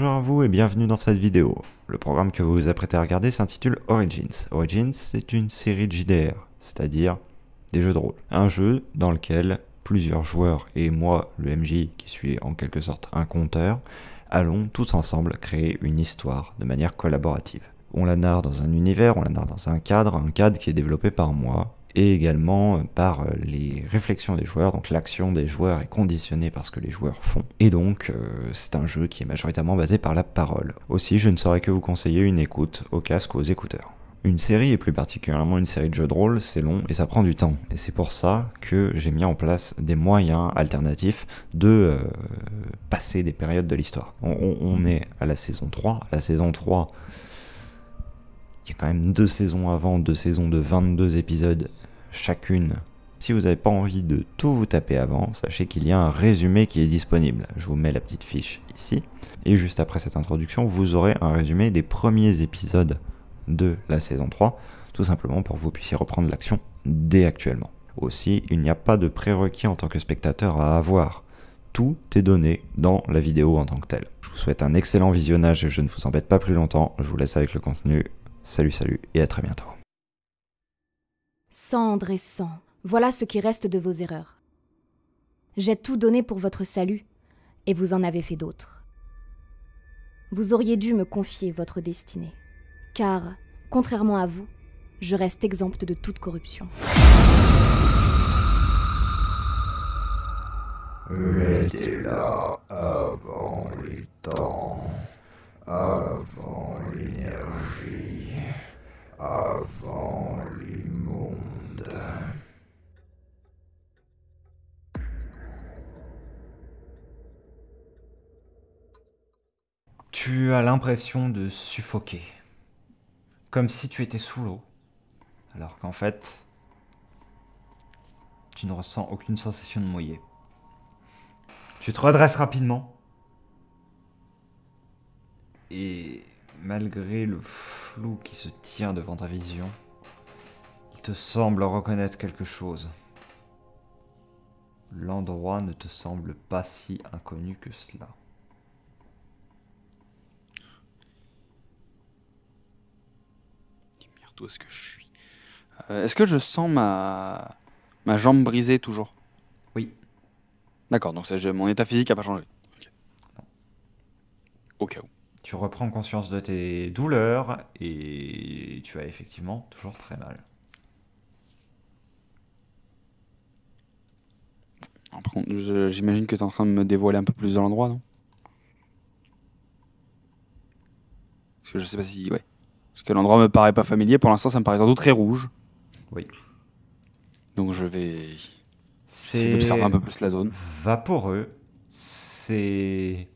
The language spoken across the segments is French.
Bonjour à vous et bienvenue dans cette vidéo. Le programme que vous vous apprêtez à regarder s'intitule Origins. Origins, c'est une série de JDR, c'est-à-dire des jeux de rôle. Un jeu dans lequel plusieurs joueurs et moi, le MJ, qui suis en quelque sorte un conteur, allons tous ensemble créer une histoire de manière collaborative. On la narre dans un univers, on la narre dans un cadre qui est développé par moi, et également par les réflexions des joueurs, donc l'action des joueurs est conditionnée par ce que les joueurs font, et donc c'est un jeu qui est majoritairement basé par la parole. Aussi, je ne saurais que vous conseiller une écoute au casque ou aux écouteurs. Une série, et plus particulièrement une série de jeux de rôle, c'est long et ça prend du temps, et c'est pour ça que j'ai mis en place des moyens alternatifs de passer des périodes de l'histoire. On est à la saison 3, la saison 3... Il y a quand même 2 saisons avant, 2 saisons de 22 épisodes chacune. Si vous n'avez pas envie de tout vous taper avant, sachez qu'il y a un résumé qui est disponible. Je vous mets la petite fiche ici. Et juste après cette introduction, vous aurez un résumé des premiers épisodes de la saison 3, tout simplement pour que vous puissiez reprendre l'action dès actuellement. Aussi, il n'y a pas de prérequis en tant que spectateur à avoir. Tout est donné dans la vidéo en tant que telle. Je vous souhaite un excellent visionnage et je ne vous embête pas plus longtemps. Je vous laisse avec le contenu. Salut et à très bientôt. Cendre et sang, voilà ce qui reste de vos erreurs. J'ai tout donné pour votre salut, et vous en avez fait d'autres. Vous auriez dû me confier votre destinée, car, contrairement à vous, je reste exempte de toute corruption. J'étais là avant les temps, avant l'énergie, avant les mondes. Tu as l'impression de suffoquer, comme si tu étais sous l'eau, alors qu'en fait, tu ne ressens aucune sensation de mouiller. Tu te redresses rapidement, et malgré le flou qui se tient devant ta vision, il te semble reconnaître quelque chose. L'endroit ne te semble pas si inconnu que cela. Merde, où est-ce que je suis? Est-ce que je sens ma jambe brisée toujours? Oui. D'accord, donc mon état physique n'a pas changé. Okay. Au cas où. Tu reprends conscience de tes douleurs et tu as effectivement toujours très mal. Alors, par contre, j'imagine que tu es en train de me dévoiler un peu plus de l'endroit, non? Parce que je sais pas si... Ouais. Parce que l'endroit me paraît pas familier. Pour l'instant, ça me paraît surtout très rouge. Oui. Donc je vais essayer d'observer un peu plus la zone. Vaporeux. C'est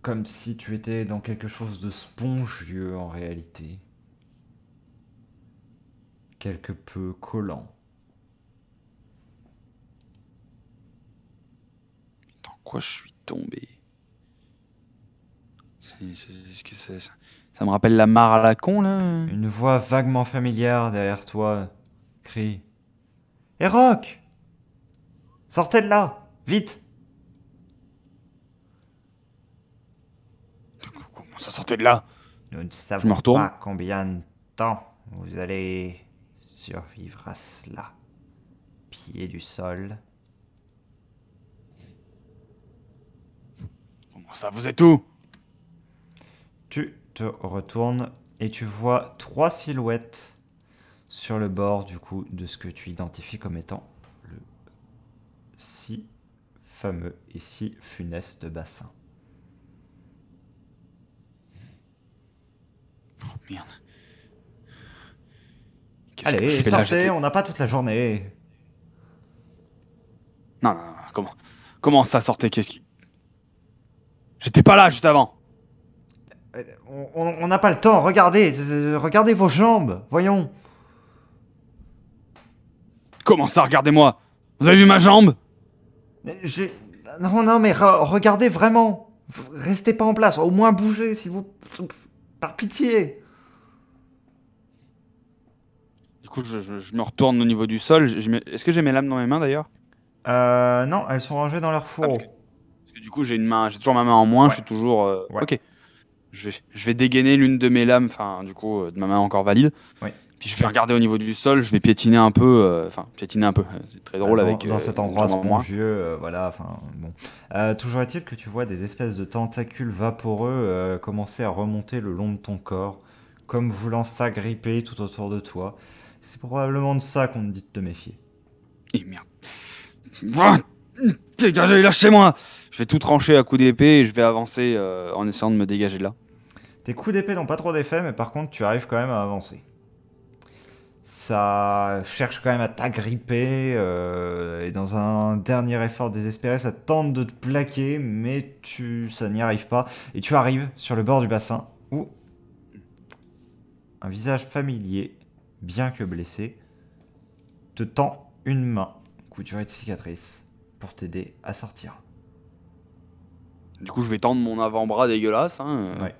comme si tu étais dans quelque chose de spongieux en réalité. Quelque peu collant. Dans quoi je suis tombé? Est-ce que ça me rappelle la mare à la con, là? Une voix vaguement familière derrière toi crie: « Rock, sortez de là, vite !» Comment ça sortait de là? Nous ne me savons retourne. pas combien de temps vous allez survivre à cela. Pied du sol. Comment ça, vous êtes où? Tu te retournes et tu vois 3 silhouettes sur le bord du coup de ce que tu identifies comme étant le si fameux et si funeste bassin. Oh merde. Allez, je fais là, sortez, on n'a pas toute la journée. Non, comment ça sortait? J'étais pas là juste avant. On n'a pas le temps, regardez, regardez vos jambes, voyons. Comment ça, regardez-moi? Vous avez vu ma jambe? Non, mais regardez vraiment. Restez pas en place, au moins bougez, si vous... Par pitié. Du coup, je me retourne au niveau du sol. Est-ce que j'ai mes lames dans mes mains, d'ailleurs? Non, elles sont rangées dans leur fourreau. Parce que Du coup, j'ai toujours ma main en moins, Ouais. je suis toujours... Ouais. Ok. Je vais dégainer l'une de mes lames, enfin, du coup, de ma main encore valide. Oui. Puis je vais regarder au niveau du sol, je vais piétiner un peu. Enfin, piétiner un peu. C'est très drôle avec Dans cet une endroit jambe en moins. spongieux, voilà, enfin bon. Toujours est-il que tu vois des espèces de tentacules vaporeux commencer à remonter le long de ton corps, comme voulant s'agripper tout autour de toi. C'est probablement de ça qu'on te dit de te méfier. Et merde. Dégagez, lâchez-moi! Je vais tout trancher à coups d'épée et je vais avancer en essayant de me dégager de là. Tes coups d'épée n'ont pas trop d'effet, mais par contre, tu arrives quand même à avancer. Ça cherche quand même à t'agripper, et dans un dernier effort désespéré, ça tente de te plaquer, mais ça n'y arrive pas. Et tu arrives sur le bord du bassin, où un visage familier, bien que blessé, te tend une main, couturée de cicatrices, pour t'aider à sortir. Du coup, je vais tendre mon avant-bras dégueulasse. Ouais.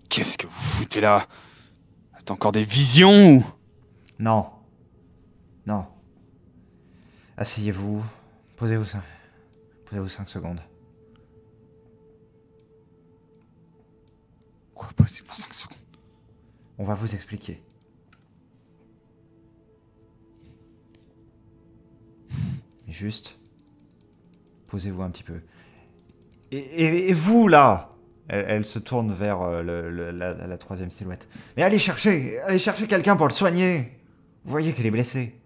Qu'est-ce que vous foutez là? T'as encore des visions ou... Non. Non. Asseyez-vous. Posez-vous 5 secondes. Quoi, posez-vous 5 secondes? On va vous expliquer. Juste, posez-vous un petit peu. Et vous, là, elle se tourne vers la troisième silhouette. Mais allez chercher quelqu'un pour le soigner. Vous voyez qu'elle est blessée.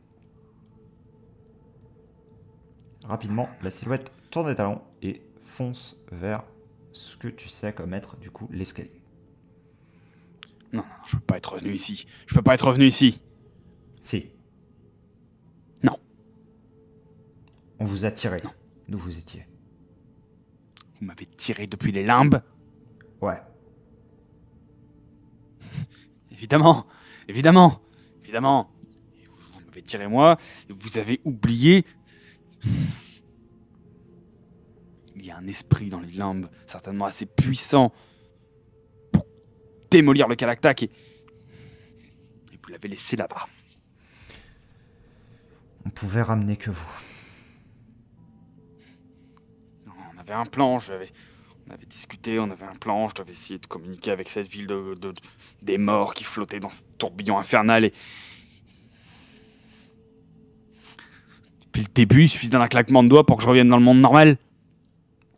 Rapidement, la silhouette tourne les talons et fonce vers ce que tu sais comme être, du coup, l'escalier. Non, je peux pas être revenu ici. Je peux pas être revenu ici. Si. Non. On vous a tiré. Non. D'où vous étiez. Vous m'avez tiré depuis les limbes. Ouais. Évidemment. Évidemment. Évidemment. Vous m'avez tiré moi. Et vous avez oublié. Il y a un esprit dans les limbes, certainement assez puissant pour démolir le Kalaktak et vous l'avez laissé là-bas. On pouvait ramener que vous. On avait un plan, on avait discuté, on avait un plan, je devais essayer de communiquer avec cette ville des morts qui flottait dans ce tourbillon infernal et... Depuis le début, il suffisait d'un claquement de doigts pour que je revienne dans le monde normal.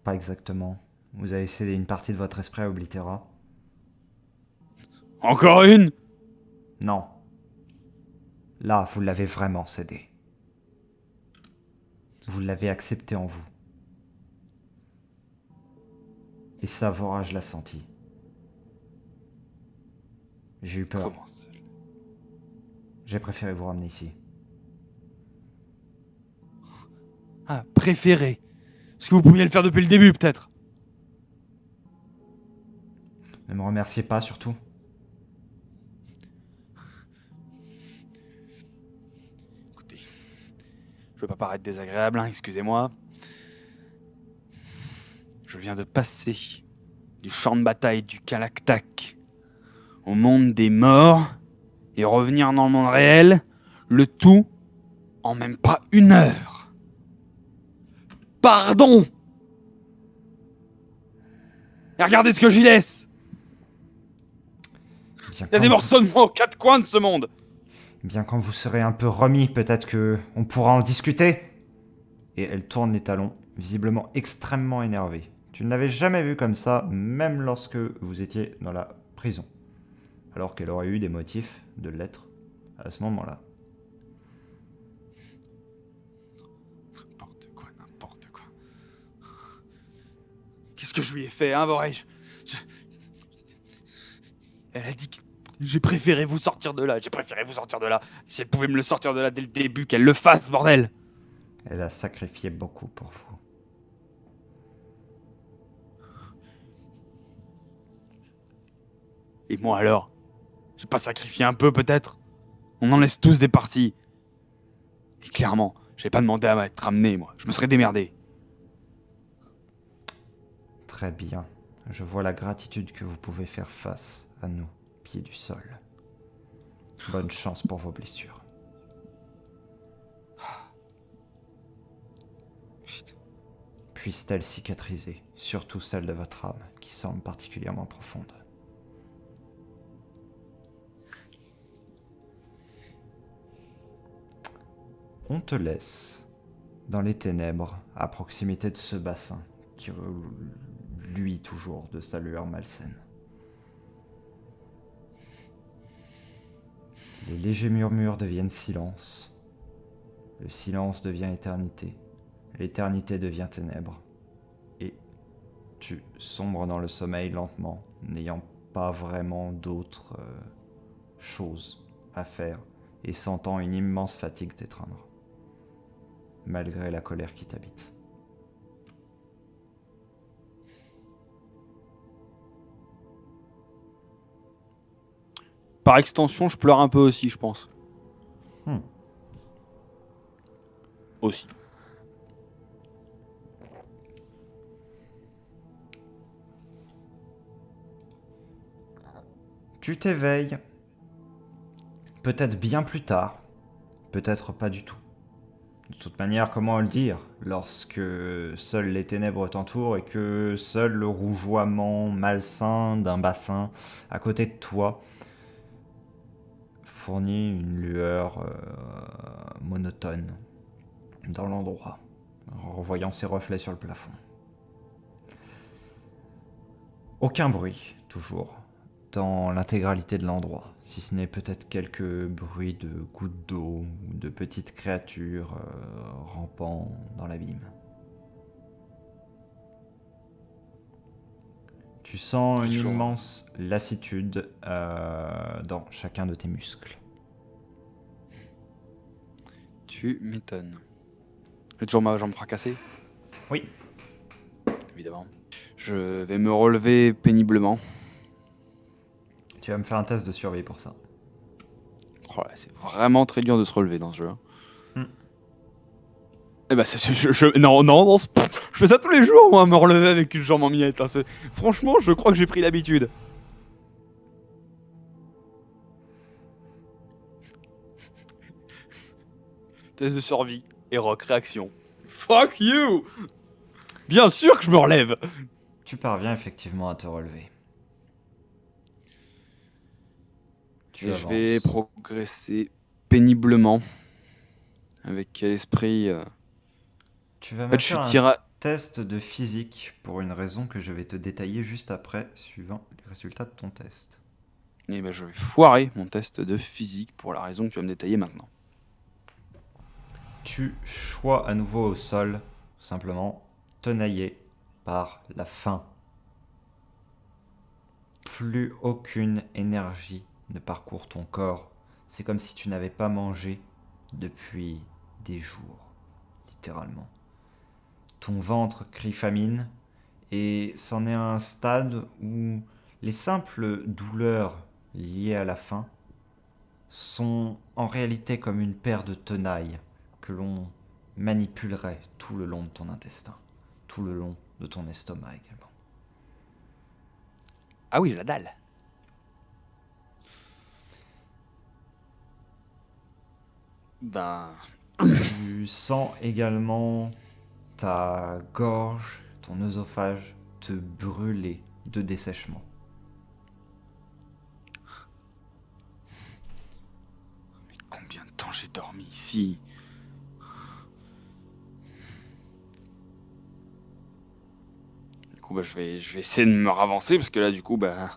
Pas exactement. Vous avez cédé une partie de votre esprit à Oblitera. Encore une? Non. Là, vous l'avez vraiment cédé. Vous l'avez accepté en vous. Et ça, Vorage l'a senti. J'ai eu peur. Comment ça? J'ai préféré vous ramener ici. Ah, préféré. Est-ce que vous pouviez le faire depuis le début, peut-être? Ne me remerciez pas, surtout. Écoutez, je veux pas paraître désagréable, hein, excusez-moi. Je viens de passer du champ de bataille du Kalaktak au monde des morts et revenir dans le monde réel, le tout en même pas 1 heure. Pardon! Et regardez ce que j'y laisse! Bien, Il y a des morceaux de moi aux 4 coins de ce monde! Bien, quand vous serez un peu remis, peut-être que on pourra en discuter. Et elle tourne les talons, visiblement extrêmement énervée. Tu ne l'avais jamais vue comme ça, même lorsque vous étiez dans la prison. Alors qu'elle aurait eu des motifs de l'être à ce moment-là. N'importe quoi. Qu'est-ce que je lui ai fait, hein, Vorage? Elle a dit que j'ai préféré vous sortir de là. J'ai préféré vous sortir de là. Si elle pouvait me le sortir de là dès le début, qu'elle le fasse, bordel! Elle a sacrifié beaucoup pour vous. Et moi alors? J'ai pas sacrifié un peu, peut-être? On en laisse tous des parties. Et clairement, j'ai pas demandé à être ramené, moi. Je me serais démerdé. Très bien. Je vois la gratitude que vous pouvez faire face à nous, pieds du sol. Bonne chance pour vos blessures. Putain. puisse-t-elle cicatriser, surtout celle de votre âme, qui semble particulièrement profonde. On te laisse dans les ténèbres, à proximité de ce bassin, qui luit toujours de sa lueur malsaine. Les légers murmures deviennent silence, le silence devient éternité, l'éternité devient ténèbres, et tu sombres dans le sommeil lentement, n'ayant pas vraiment d'autres choses à faire, et sentant une immense fatigue t'étreindre, malgré la colère qui t'habite. Par extension, je pleure un peu aussi, je pense. Aussi. Tu t'éveilles, peut-être bien plus tard, peut-être pas du tout. De toute manière, comment le dire, lorsque seules les ténèbres t'entourent et que seul le rougeoiement malsain d'un bassin à côté de toi fournit une lueur monotone dans l'endroit, en revoyant ses reflets sur le plafond. Aucun bruit, toujours, dans l'intégralité de l'endroit, si ce n'est peut-être quelques bruits de gouttes d'eau ou de petites créatures rampant dans l'abîme. Tu sens une immense lassitude dans chacun de tes muscles. Tu m'étonnes. J'ai toujours ma jambe fracassée? Oui. Évidemment. Je vais me relever péniblement. Tu vas me faire un test de survie pour ça. Oh là, c'est vraiment très dur de se relever dans ce jeu. Eh ben, non, je fais ça tous les jours, moi, me relever avec une jambe en miettes. Hein. Franchement, je crois que j'ai pris l'habitude. Test de survie. Et rock, réaction. Fuck you! Bien sûr que je me relève! Tu parviens effectivement à te relever. Et je vais progresser péniblement. Avec quel esprit Tu vas me faire un test de physique pour une raison que je vais te détailler juste après, suivant les résultats de ton test. Et ben je vais foirer mon test de physique pour la raison que tu vas me détailler maintenant. Tu chois à nouveau au sol, tout simplement, tenaillé par la faim. Plus aucune énergie ne parcourt ton corps. C'est comme si tu n'avais pas mangé depuis des jours, littéralement. Ton ventre crie famine, et c'en est un stade où les simples douleurs liées à la faim sont en réalité comme une paire de tenailles que l'on manipulerait tout le long de ton intestin, tout le long de ton estomac également. Ah oui, j'ai la dalle. Ben... Tu sens également ta gorge, ton œsophage te brûler de dessèchement. Mais combien de temps j'ai dormi ici? Du coup, bah, je vais essayer de me ravancer parce que là, du coup, bah...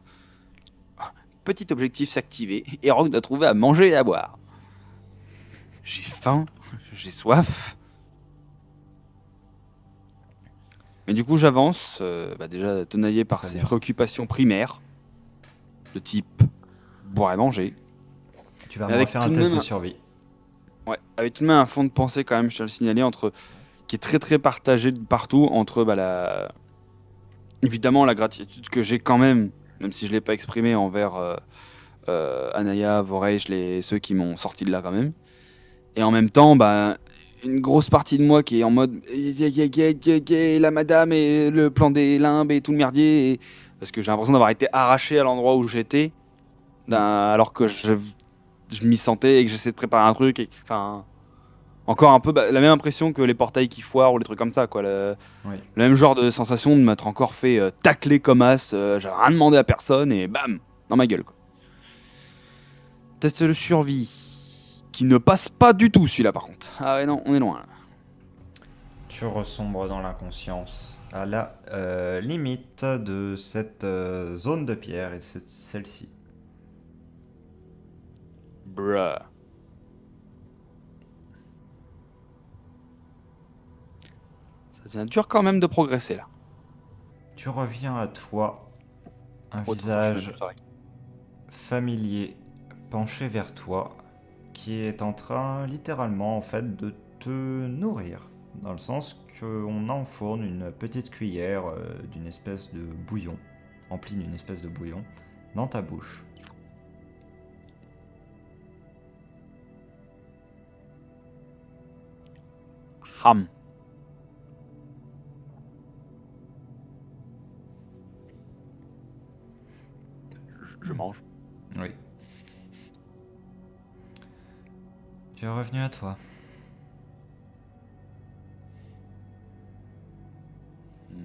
Petit objectif s'activer et Rock doit trouver à manger et à boire. J'ai faim, j'ai soif. Mais du coup, j'avance, déjà tenaillé par ses préoccupations primaires, de type boire et manger. Tu vas me faire un test de survie. Ouais, avec tout de même un fond de pensée quand même, je tiens à le signaler, qui est très très partagé de partout, entre évidemment la gratitude que j'ai quand même si je ne l'ai pas exprimé envers Anaya, Vorage, ceux qui m'ont sorti de là quand même. Et en même temps, une grosse partie de moi qui est en mode la madame et le plan des limbes et tout le merdier. Parce que j'ai l'impression d'avoir été arraché à l'endroit où j'étais, alors que je m'y sentais et que j'essayais de préparer un truc. Encore un peu la même impression que les portails qui foirent ou les trucs comme ça, quoi. Oui. Le même genre de sensation de m'être encore fait tacler comme as, j'ai rien demandé à personne et bam, dans ma gueule, quoi. Test de survie, qui ne passe pas du tout celui-là par contre. Ah ouais non, on est loin là. Tu ressombres dans l'inconscience à la limite de cette zone de pierre et celle-ci. Bruh. Ça devient dur quand même de progresser là. Tu reviens à toi, un Autre visage chose, sorry. familier penché vers toi qui est en train littéralement en fait de te nourrir, dans le sens qu'on enfourne une petite cuillère d'une espèce de bouillon, emplie d'une espèce de bouillon, dans ta bouche. Ham. Je mange. Oui. Tu es revenu à toi.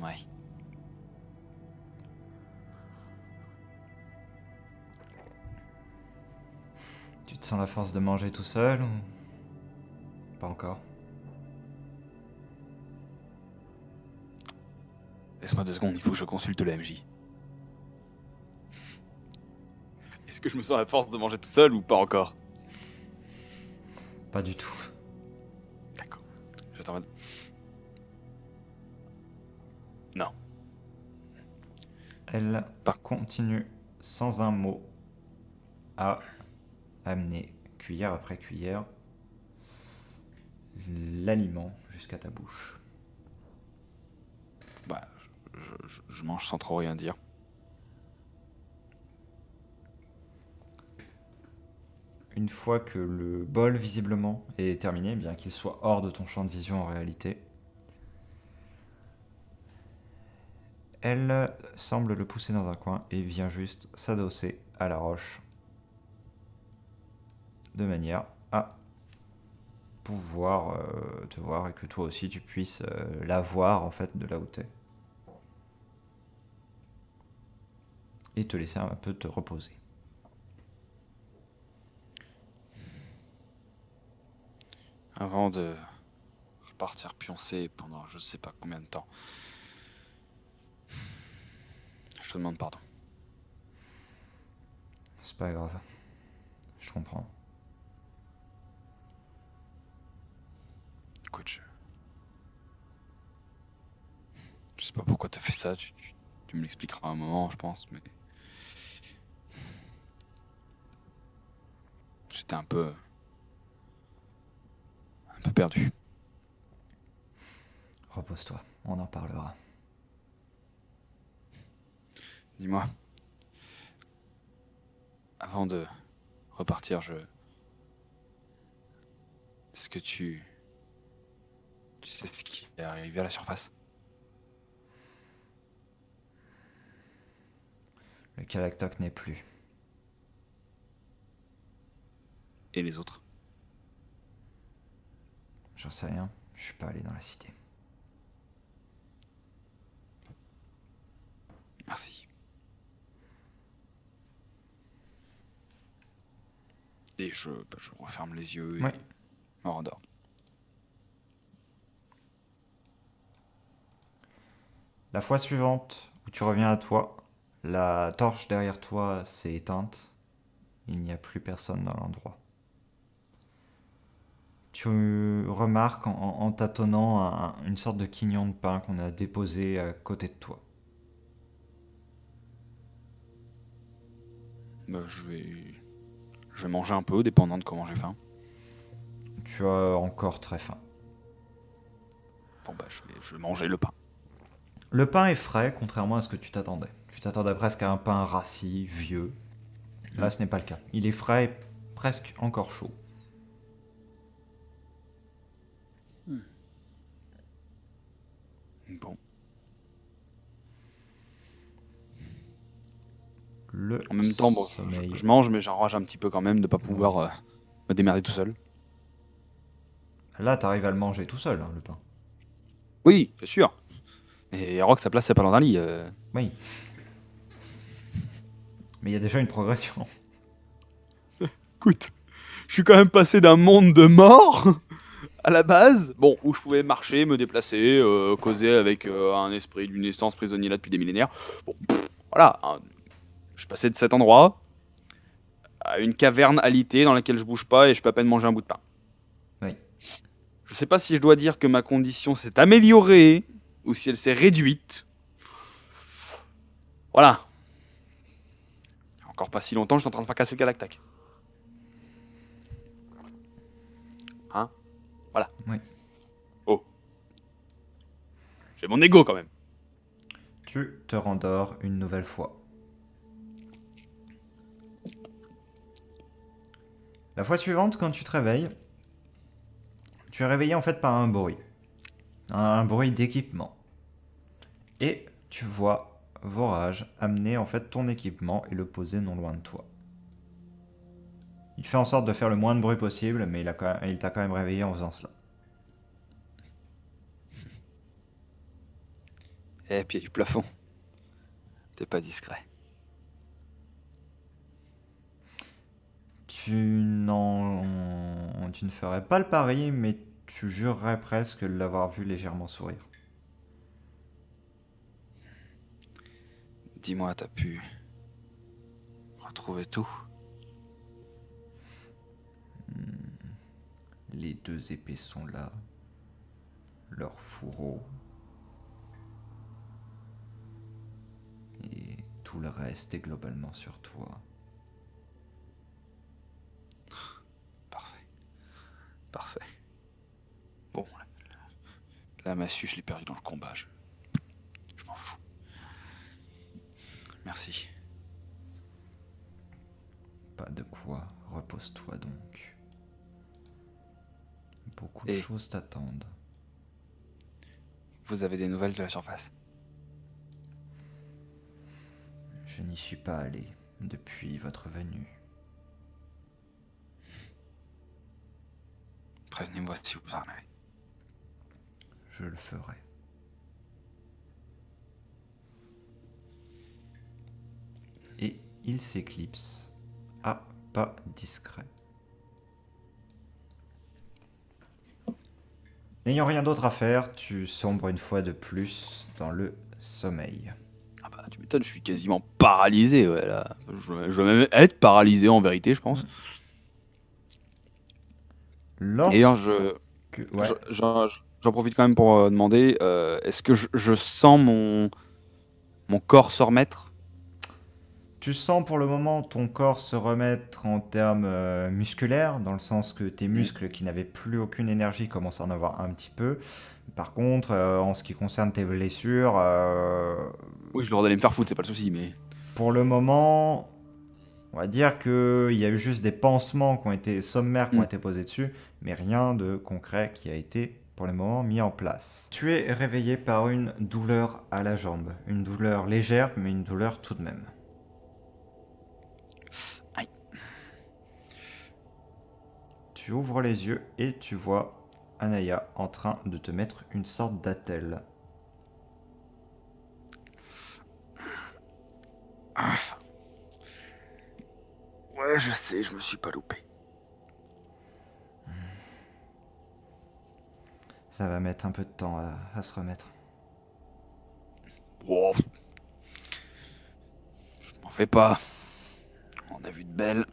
Ouais. Tu te sens la force de manger tout seul ou pas encore? Laisse-moi 2 secondes, il faut que je consulte le MJ. Est-ce que je me sens à force de manger tout seul ou pas encore? Pas du tout. D'accord. J'attends. Non. Elle continue sans un mot à amener cuillère après cuillère l'aliment jusqu'à ta bouche. Bah, je mange sans trop rien dire. Une fois que le bol visiblement est terminé, bien qu'il soit hors de ton champ de vision en réalité, elle semble le pousser dans un coin et vient juste s'adosser à la roche de manière à pouvoir te voir et que toi aussi tu puisses la voir en fait de là où t'es. Et te laisser un peu te reposer. Avant de repartir pioncer pendant je sais pas combien de temps. Je te demande pardon. C'est pas grave. Je comprends. Écoute, je sais pas pourquoi t'as fait ça, tu me l'expliqueras à un moment, je pense, mais... J'étais un peu perdu. Repose-toi, on en parlera. Dis-moi, avant de repartir, est-ce que tu sais ce qui est arrivé à la surface? Le Kalaktok n'est plus. Et les autres? J'en sais rien, je suis pas allé dans la cité. Merci. Et je referme les yeux et Ouais. me rendors. La fois suivante où tu reviens à toi, la torche derrière toi s'est éteinte. Il n'y a plus personne dans l'endroit. Tu remarques en tâtonnant une sorte de quignon de pain qu'on a déposé à côté de toi. Bah, je vais manger un peu, dépendant de comment j'ai faim. Tu as encore très faim. Bon bah, je vais manger le pain. Le pain est frais, contrairement à ce que tu t'attendais. Tu t'attendais presque à un pain rassis, vieux. Là, ce n'est pas le cas. Il est frais et presque encore chaud. Bon. Le En même temps, bon, sommeil. je mange, mais j'enrage un petit peu quand même de pas pouvoir me démerder tout seul. Là, t'arrives à le manger tout seul, hein, le pain. Oui, c'est sûr. Et Rock, sa place, c'est pas dans un lit. Oui. Mais il y a déjà une progression. Écoute, je suis quand même passé d'un monde de mort à la base, bon, où je pouvais marcher, me déplacer, causer avec un esprit d'une essence prisonnier là depuis des millénaires. Bon, voilà, hein. Je passais de cet endroit à une caverne alitée dans laquelle je bouge pas et je peux à peine manger un bout de pain. Oui. Je sais pas si je dois dire que ma condition s'est améliorée ou si elle s'est réduite. Voilà. Il y a encore pas si longtemps, j'étais en train de faire casser le galactac. Hein? Voilà. Oui. Oh. J'ai mon ego quand même. Tu te rendors une nouvelle fois. La fois suivante, quand tu te réveilles, tu es réveillé en fait par un bruit. Un bruit d'équipement. Et tu vois Vorage amener en fait ton équipement et le poser non loin de toi. Il fait en sorte de faire le moins de bruit possible, mais il t'a quand même réveillé en faisant cela. Eh, pied du plafond. T'es pas discret. Tu ne ferais pas le pari, mais tu jurerais presque l'avoir vu légèrement sourire. Dis-moi, t'as pu retrouver tout? Les deux épées sont là. Leur fourreau. Et tout le reste est globalement sur toi. Parfait. Parfait. Bon, la massue, je l'ai perdue dans le combat. Je m'en fous. Merci. Pas de quoi, repose-toi donc. Beaucoup de Et choses t'attendent. vous avez des nouvelles de la surface? Je n'y suis pas allé depuis votre venue. Prévenez-moi si vous en avez. Je le ferai. Et il s'éclipse. Ah, pas discret. N'ayant rien d'autre à faire, tu sombres une fois de plus dans le sommeil. Ah bah, tu m'étonnes, je suis quasiment paralysé, ouais, là. Je vais même être paralysé en vérité, je pense. D'ailleurs, Ouais. j'en profite quand même pour demander, est-ce que je sens mon corps se remettre? Tu sens pour le moment ton corps se remettre en termes musculaires, dans le sens que tes muscles qui n'avaient plus aucune énergie commencent à en avoir un petit peu. Par contre, en ce qui concerne tes blessures, Oui, je leur allais me faire foutre, c'est pas le souci, mais... pour le moment, on va dire qu'il y a eu juste des pansements qui ont été sommaires, qui ont été posés dessus, mais rien de concret qui a été pour le moment mis en place. Tu es réveillé par une douleur à la jambe. Une douleur légère, mais une douleur tout de même. Aïe. Tu ouvres les yeux et tu vois Anaya en train de te mettre une sorte d'attelle. Ouais, je sais, je me suis pas loupé. Ça va mettre un peu de temps à se remettre. Oh. Je m'en fais pas. On a vu de belles.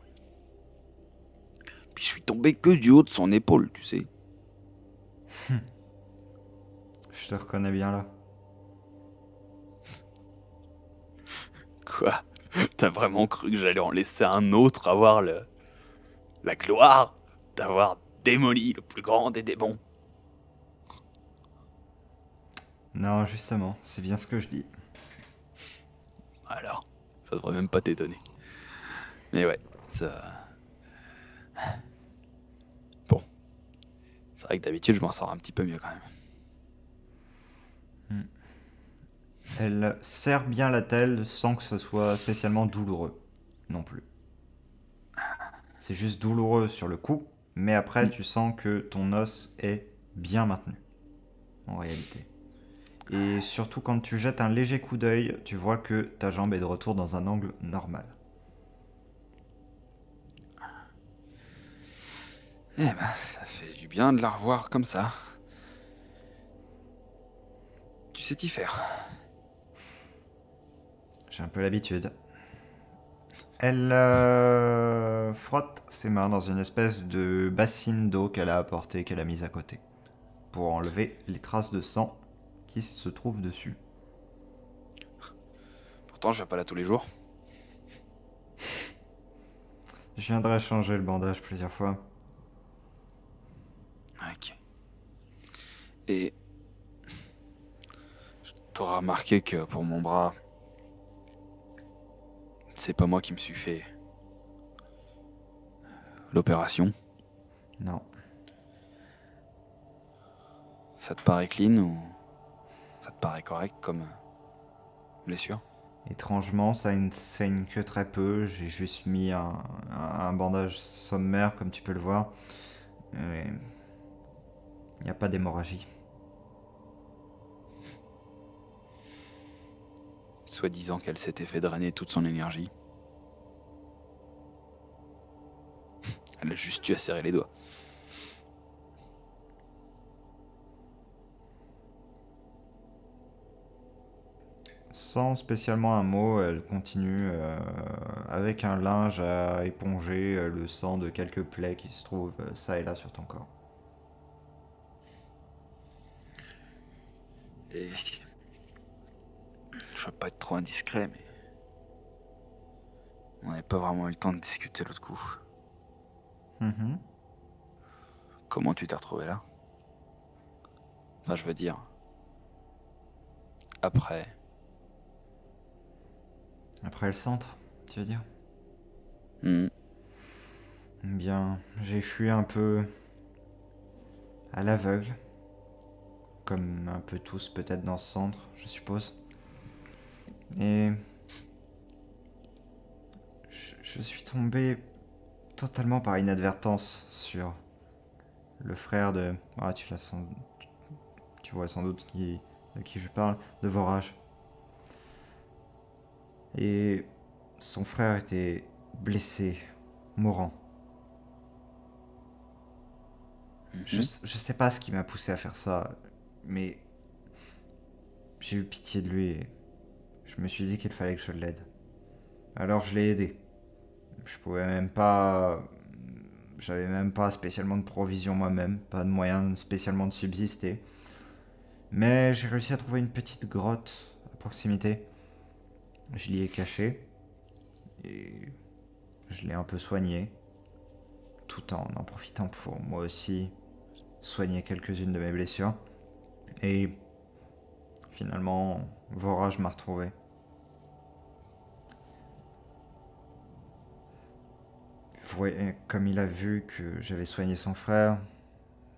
Puis je suis tombé que du haut de son épaule, tu sais. Je te reconnais bien là. Quoi? T'as vraiment cru que j'allais en laisser un autre avoir la gloire d'avoir démoli le plus grand des démons? Non, justement, c'est bien ce que je dis. Alors, ça devrait même pas t'étonner. Mais ouais, ça... Bon. C'est vrai que d'habitude, je m'en sors un petit peu mieux quand même. Elle serre bien l'attelle sans que ce soit spécialement douloureux. Non plus. C'est juste douloureux sur le coup, Mais après, tu sens que ton os est bien maintenu, en réalité. Et surtout, quand tu jettes un léger coup d'œil, tu vois que ta jambe est de retour dans un angle normal. Eh ben, ça fait du bien de la revoir comme ça. Tu sais t'y faire. J'ai un peu l'habitude. Elle frotte ses mains dans une espèce de bassine d'eau qu'elle a apportée, qu'elle a mise à côté, pour enlever les traces de sang qui se trouvent dessus. Pourtant, je vais pas là tous les jours. Je viendrai changer le bandage plusieurs fois. Ok. Et t'auras remarqué que pour mon bras, c'est pas moi qui me suis fait l'opération. Non. Ça te paraît clean ou ça te paraît correct comme blessure? Étrangement, ça ne saigne que très peu. J'ai juste mis un bandage sommaire, comme tu peux le voir. Il n'y a pas d'hémorragie. Soi-disant qu'elle s'était fait drainer toute son énergie. Elle a juste eu à serrer les doigts. Sans spécialement un mot, elle continue avec un linge à éponger le sang de quelques plaies qui se trouvent ça et là sur ton corps. Et je veux pas être trop indiscret, mais on n'avait pas vraiment eu le temps de discuter l'autre coup. Mhm. Comment tu t'es retrouvé là? Enfin, je veux dire, après. Après le centre, tu veux dire? Hmm. Bien, j'ai fui un peu à l'aveugle, comme un peu tous peut-être dans ce centre, je suppose. Et je suis tombé totalement par inadvertance sur le frère de... Ah, tu vois sans doute de qui je parle, de Vorage. Et son frère était blessé, mourant. Je Mhm. sais pas ce qui m'a poussé à faire ça, mais j'ai eu pitié de lui et je me suis dit qu'il fallait que je l'aide. Alors je l'ai aidé. Je pouvais même pas. J'avais même pas spécialement de provision moi-même, pas de moyen spécialement de subsister. Mais j'ai réussi à trouver une petite grotte à proximité. Je l'y ai caché et je l'ai un peu soigné, tout en profitant pour moi aussi soigner quelques-unes de mes blessures. Et finalement, Vorage m'a retrouvé. Comme il a vu que j'avais soigné son frère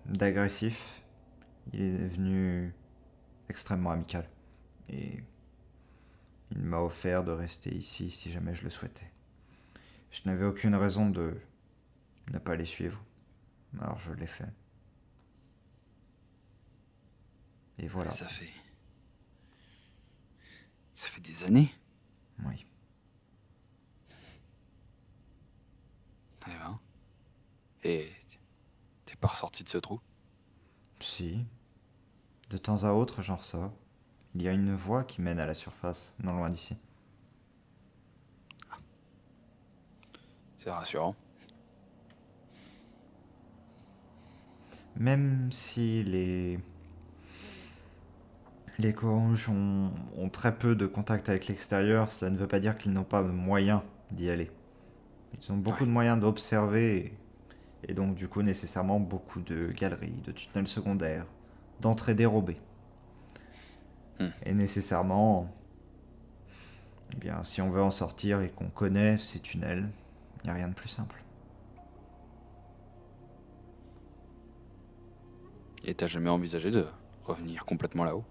d'agressif, il est devenu extrêmement amical. Et il m'a offert de rester ici si jamais je le souhaitais. Je n'avais aucune raison de ne pas les suivre. Alors je l'ai fait. Et voilà. Ça fait. Ça fait des années. Oui. Eh ben. Et t'es pas ressorti de ce trou? Si. De temps à autre, j'en ressors. Il y a une voie qui mène à la surface, non loin d'ici. C'est rassurant. Même si les Coranges ont très peu de contact avec l'extérieur, cela ne veut pas dire qu'ils n'ont pas de moyens d'y aller. Ils ont beaucoup Ouais. de moyens d'observer et donc du coup nécessairement beaucoup de galeries, de tunnels secondaires, d'entrées dérobées. Hmm. Et nécessairement, eh bien, si on veut en sortir et qu'on connaît ces tunnels, il n'y a rien de plus simple. Et t'as jamais envisagé de revenir complètement là-haut?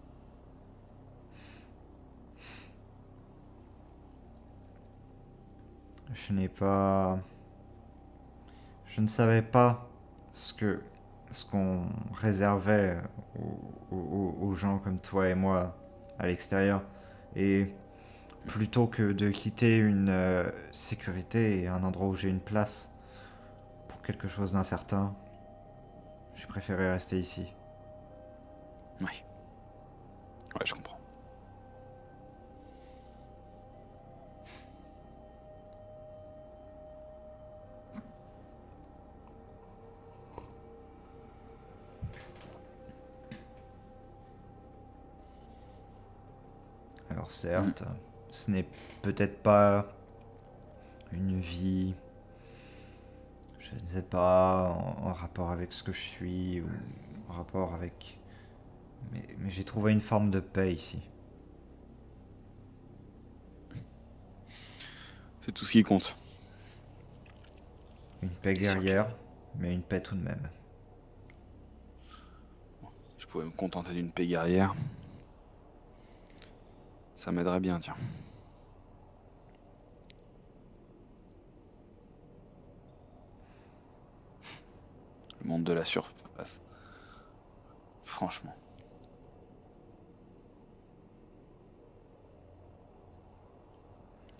Je n'ai pas... Je ne savais pas ce que ce qu'on réservait aux gens comme toi et moi à l'extérieur. Et plutôt que de quitter une sécurité et un endroit où j'ai une place pour quelque chose d'incertain, j'ai préféré rester ici. Oui. Ouais, je comprends. Alors certes, ce n'est peut-être pas une vie, je ne sais pas, en rapport avec ce que je suis ou en rapport avec... Mais j'ai trouvé une forme de paix ici. C'est tout ce qui compte. Une paix C'est sûr que guerrière, mais une paix tout de même. je pouvais me contenter d'une paix guerrière. Ça m'aiderait bien, tiens. Le monde de la surface. Franchement.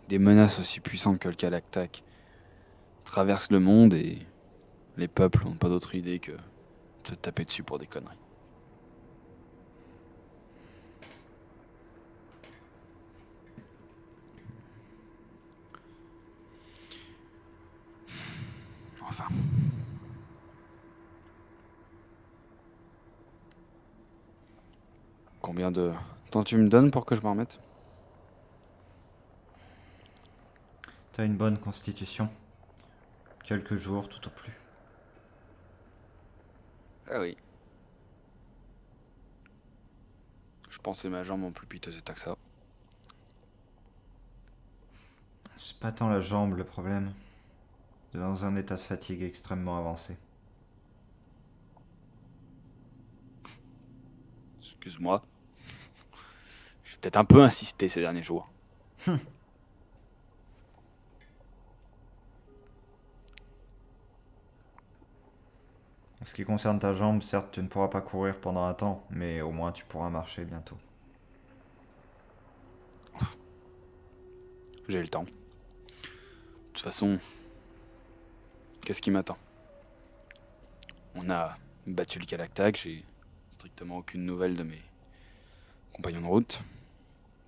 Des menaces aussi puissantes que le Kalaktak traversent le monde et les peuples n'ont pas d'autre idée que de se taper dessus pour des conneries. Enfin. Combien de temps tu me donnes pour que je m'en remette? T'as une bonne constitution. Quelques jours tout au plus. Ah oui. Je pensais ma jambe en plus piteux état que ça. C'est pas tant la jambe le problème. C'est dans un état de fatigue extrêmement avancé. Excuse-moi. J'ai peut-être un peu insisté ces derniers jours. En ce qui concerne ta jambe, certes, tu ne pourras pas courir pendant un temps, mais au moins tu pourras marcher bientôt. J'ai le temps. De toute façon, qu'est-ce qui m'attend? On a battu le Kalaktak, j'ai strictement aucune nouvelle de mes compagnons de route.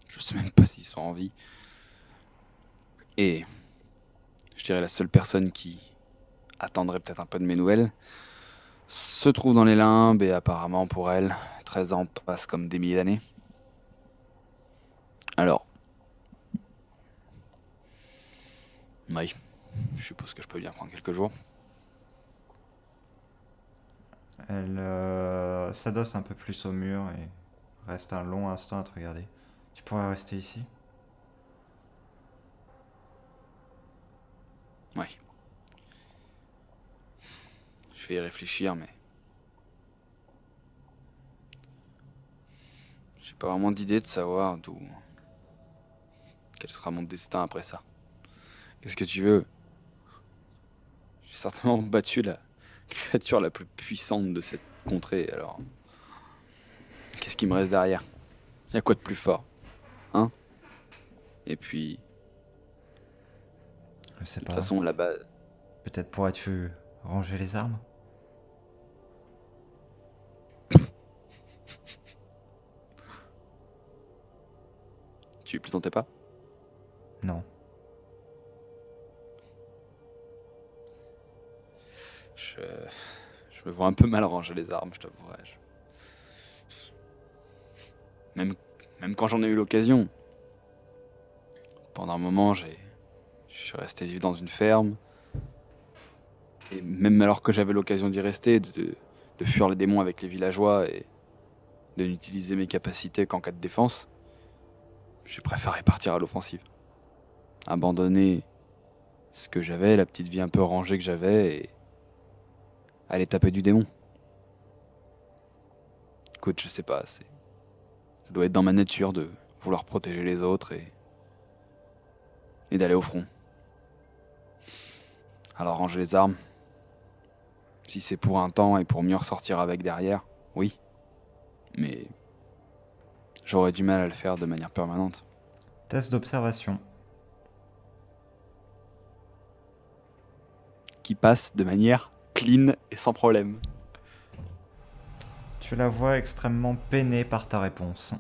Je sais même pas s'ils sont en vie. Et je dirais la seule personne qui attendrait peut-être un peu de mes nouvelles se trouve dans les limbes et apparemment pour elle, 13 ans passent comme des milliers d'années. Alors, oui, je suppose que je peux bien prendre quelques jours. Elle s'adosse un peu plus au mur et reste un long instant à te regarder. Tu pourrais rester ici? Oui. Je vais y réfléchir, mais j'ai pas vraiment d'idée de savoir quel sera mon destin après ça. Qu'est-ce que tu veux? J'ai certainement battu la créature la plus puissante de cette contrée, alors qu'est-ce qui me reste derrière? Y a quoi de plus fort? Hein? Et puis, Je sais de toute pas. façon, la base. Peut-être pourrais-tu ranger les armes? Tu plaisantais pas? Non. Je... je me vois un peu mal ranger les armes, je t'avouerai. Même quand j'en ai eu l'occasion. Pendant un moment, je suis resté vivre dans une ferme. Et même alors que j'avais l'occasion d'y rester, de fuir les démons avec les villageois et de n'utiliser mes capacités qu'en cas de défense, j'ai préféré partir à l'offensive. Abandonner ce que j'avais, la petite vie un peu rangée que j'avais, et aller taper du démon. Écoute, je sais pas, ça doit être dans ma nature de vouloir protéger les autres et d'aller au front. Alors ranger les armes, Si c'est pour un temps et pour mieux ressortir avec derrière, oui. Mais j'aurais du mal à le faire de manière permanente. Test d'observation. Qui passe de manière clean et sans problème. Tu la vois extrêmement peinée par ta réponse.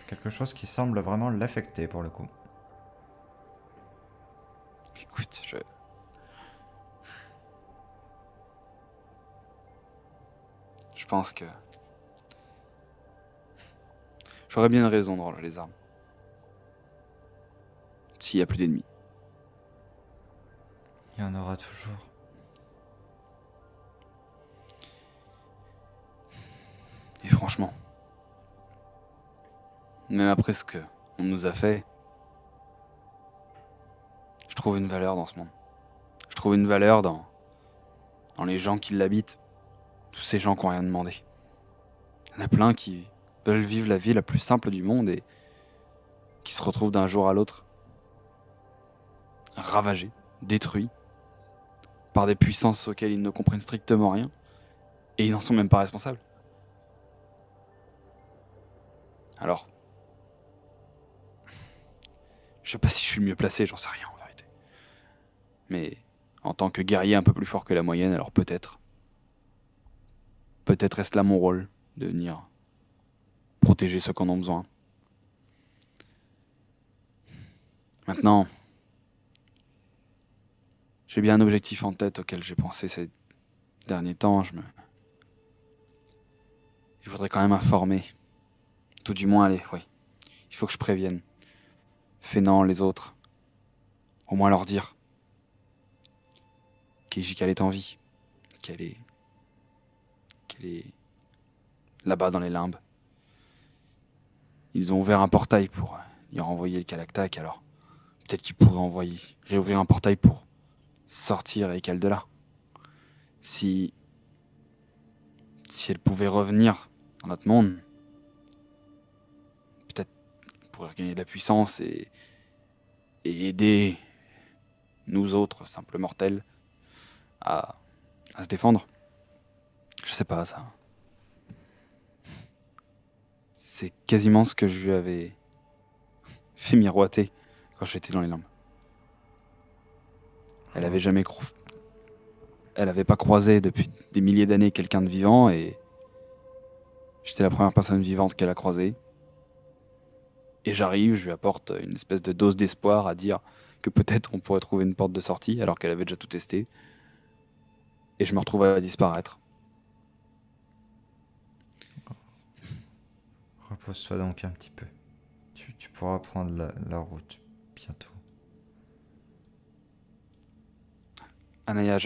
Quelque chose qui semble vraiment l'affecter pour le coup. Écoute, je pense que j'aurais bien raison de ranger les armes. S'il n'y a plus d'ennemis. Il y en aura toujours. Et franchement, même après ce que on nous a fait, je trouve une valeur dans ce monde. Je trouve une valeur dans les gens qui l'habitent. Tous ces gens qui n'ont rien demandé. Il y en a plein qui veulent vivre la vie la plus simple du monde et qui se retrouvent d'un jour à l'autre ravagés, détruits par des puissances auxquelles ils ne comprennent strictement rien et ils n'en sont même pas responsables. Alors, je sais pas si je suis le mieux placé, j'en sais rien en vérité. Mais en tant que guerrier un peu plus fort que la moyenne, alors peut-être est-ce là mon rôle, de venir protéger ceux qui en ont besoin. Maintenant, j'ai bien un objectif en tête auquel j'ai pensé ces derniers temps. Je voudrais quand même informer. Tout du moins, allez, oui. Il faut que je prévienne. Fénant, les autres. Au moins leur dire qu'Ejikal est en vie. Qu'elle est là-bas dans les limbes. Ils ont ouvert un portail pour y renvoyer le Kalaktak, alors peut-être qu'ils pourraient réouvrir un portail pour sortir Ekal de là. Si elle pouvait revenir dans notre monde, peut-être elle pourrait regagner de la puissance et aider nous autres, simples mortels, à se défendre. Je sais pas, ça. C'est quasiment ce que je lui avais fait miroiter quand j'étais dans les limbes. Elle avait pas croisé depuis des milliers d'années quelqu'un de vivant et j'étais la première personne vivante qu'elle a croisée. Et j'arrive, je lui apporte une espèce de dose d'espoir à dire que peut-être on pourrait trouver une porte de sortie alors qu'elle avait déjà tout testé. Et je me retrouve à disparaître. Repose-toi donc un petit peu. Tu pourras prendre la route bientôt. Anaya,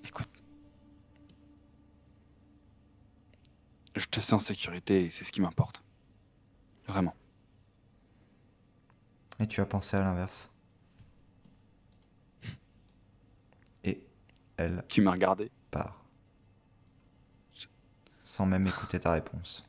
écoute. Je te sais en sécurité et c'est ce qui m'importe. Vraiment. Et tu as pensé à l'inverse. Et elle Tu m'as regardé. part. Sans même écouter ta réponse.